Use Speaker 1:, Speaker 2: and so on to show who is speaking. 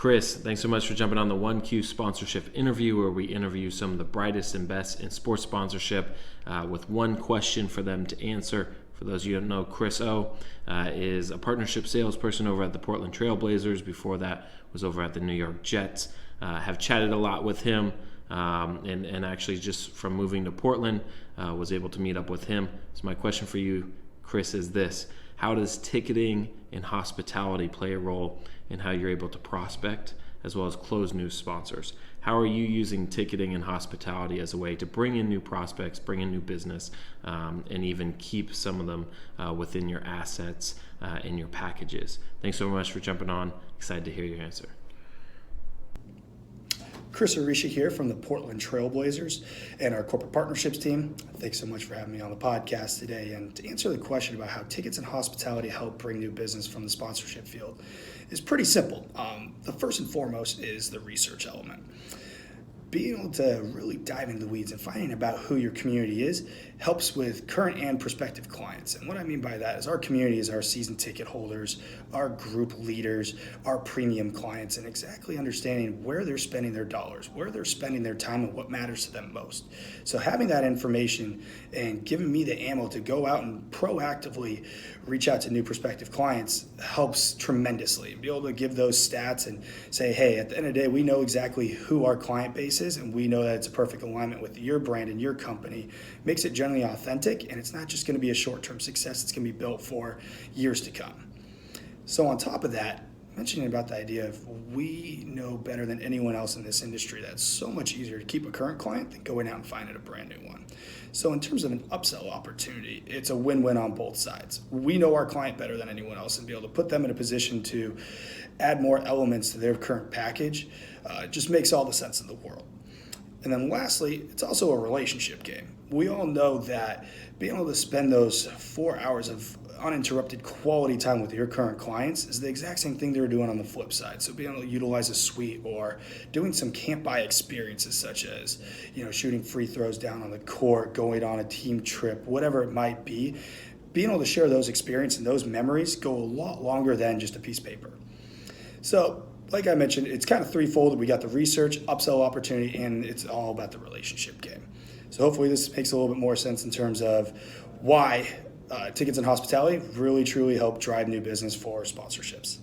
Speaker 1: Chris, thanks so much for jumping on the 1Q sponsorship interview, where we interview some of the brightest and best in sports sponsorship with one question for them to answer. For those of you who don't know, Chris O is a partnership salesperson over at the Portland Trail Blazers. Before that was over at the New York Jets. Have chatted a lot with him, and actually just from moving to Portland was able to meet up with him. So my question for you, Chris, is this: how does ticketing and hospitality play a role in how you're able to prospect as well as close new sponsors? How are you using ticketing and hospitality as a way to bring in new prospects, bring in new business, and even keep some of them within your assets and your packages? Thanks so much for jumping on. Excited to hear your answer.
Speaker 2: Chris Orechia here from the Portland Trail Blazers and our corporate partnerships team. Thanks so much for having me on the podcast today. And to answer the question about how tickets and hospitality help bring new business from the sponsorship field is pretty simple. The first and foremost is the research element. Being able to really dive into the weeds and finding about who your community is helps with current and prospective clients. And what I mean by that is our community is our season ticket holders, our group leaders, our premium clients, and exactly understanding where they're spending their dollars, where they're spending their time, and what matters to them most. So having that information and giving me the ammo to go out and proactively reach out to new prospective clients helps tremendously. Be able to give those stats and say, hey, at the end of the day, we know exactly who our client base is, and we know that it's a perfect alignment with your brand and your company. Makes it generally authentic, and it's not just going to be a short-term success. It's going to be built for years to come. So on top of that, mentioning about the idea of we know better than anyone else in this industry that it's so much easier to keep a current client than going out and finding a brand new one. So in terms of an upsell opportunity, it's a win-win on both sides. We know our client better than anyone else, and be able to put them in a position to add more elements to their current package just makes all the sense in the world. And then lastly, it's also a relationship game. We all know that being able to spend those 4 hours of uninterrupted quality time with your current clients is the exact same thing they're doing on the flip side. So being able to utilize a suite or doing some can't-buy experiences such as, shooting free throws down on the court, going on a team trip, whatever it might be, being able to share those experiences and those memories go a lot longer than just a piece of paper. So like I mentioned, it's kind of threefold. We got the research, upsell opportunity, and it's all about the relationship game. So hopefully this makes a little bit more sense in terms of why tickets and hospitality really truly help drive new business for sponsorships.